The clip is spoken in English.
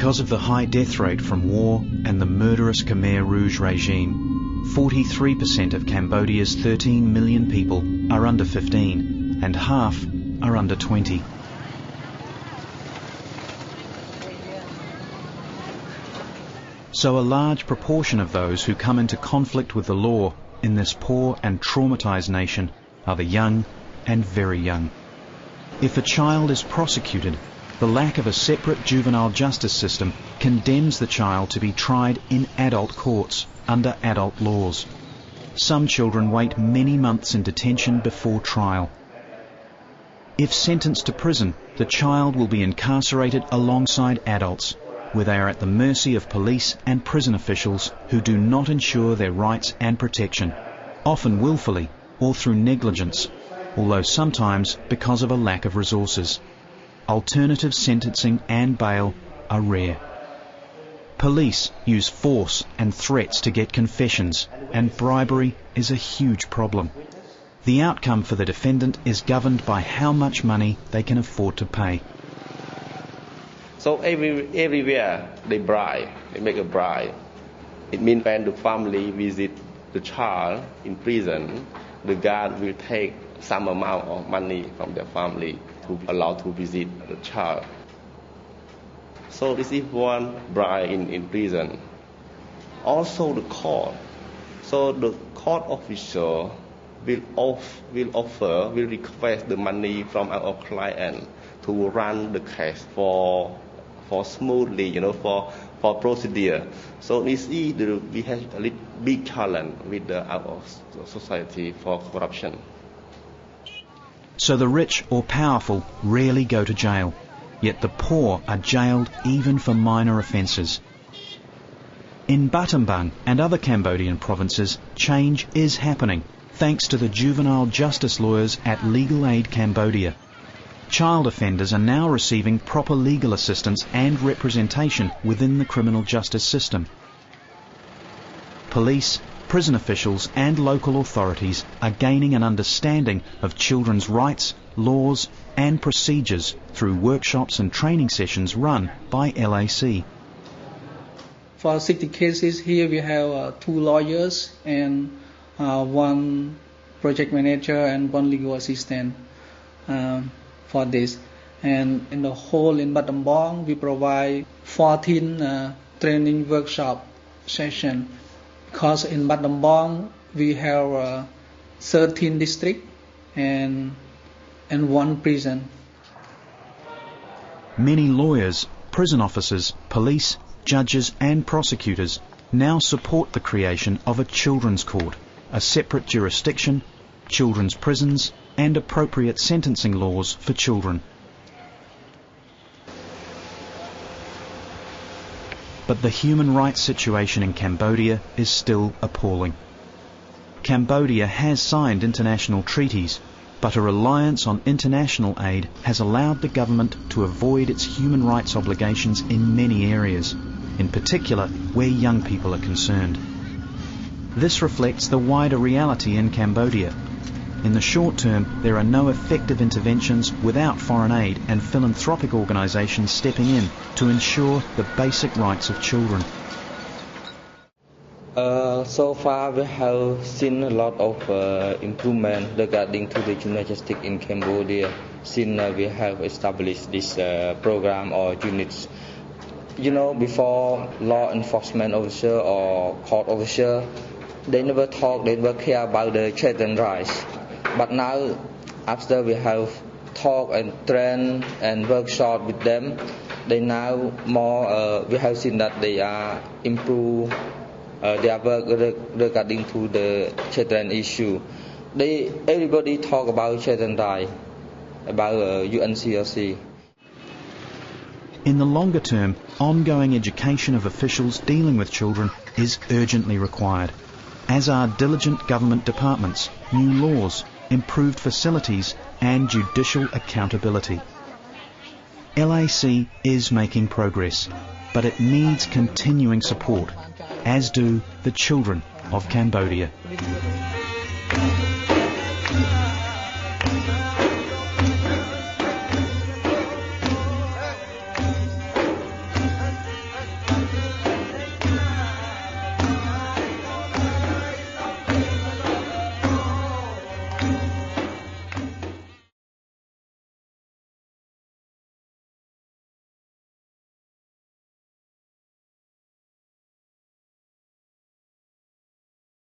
Because of the high death rate from war and the murderous Khmer Rouge regime, 43% of Cambodia's 13 million people are under 15 and half are under 20. So a large proportion of those who come into conflict with the law in this poor and traumatized nation are the young and very young. If a child is prosecuted, the lack of a separate juvenile justice system condemns the child to be tried in adult courts under adult laws. Some children wait many months in detention before trial. If sentenced to prison, the child will be incarcerated alongside adults, where they are at the mercy of police and prison officials who do not ensure their rights and protection, often willfully or through negligence, although sometimes because of a lack of resources. Alternative sentencing and bail are rare. Police use force and threats to get confessions, and bribery is a huge problem. The outcome for the defendant is governed by how much money they can afford to pay. So everywhere they bribe, they make a bribe. It means when the family visit the child in prison, the guard will take some amount of money from their family to allow to visit the child. So this is one bribe in prison. Also the court. So the court official will request the money from our client to run the case for smoothly, for procedure. So this is we have a little big challenge with our society for corruption. So the rich or powerful rarely go to jail, yet the poor are jailed even for minor offences. In Battambang and other Cambodian provinces, change is happening thanks to the juvenile justice lawyers at Legal Aid Cambodia. Child offenders are now receiving proper legal assistance and representation within the criminal justice system. Police, prison officials and local authorities are gaining an understanding of children's rights, laws and procedures through workshops and training sessions run by LAC. For 60 cases here we have 2 lawyers and 1 project manager and 1 legal assistant for this. And in the whole in Battambang we provide 14 training workshop sessions. Because in Battambang we have 13 districts and 1 prison. Many lawyers, prison officers, police, judges and prosecutors now support the creation of a children's court, a separate jurisdiction, children's prisons and appropriate sentencing laws for children. But the human rights situation in Cambodia is still appalling. Cambodia has signed international treaties, but a reliance on international aid has allowed the government to avoid its human rights obligations in many areas, in particular where young people are concerned. This reflects the wider reality in Cambodia. In the short term, there are no effective interventions without foreign aid and philanthropic organisations stepping in to ensure the basic rights of children. So far we have seen a lot of improvement regarding to the juvenile justice in Cambodia since we have established this program or units. Before law enforcement officer or court officer, they never talk, they never care about the children's rights. But now, after we have talk and train and workshop with them, they now more we have seen that they are improve their work regarding to the children issue. Everybody talk about children rights, about UNCRC. In the longer term, ongoing education of officials dealing with children is urgently required, as are diligent government departments, new laws, improved facilities and judicial accountability. LAC is making progress, but it needs continuing support, as do the children of Cambodia.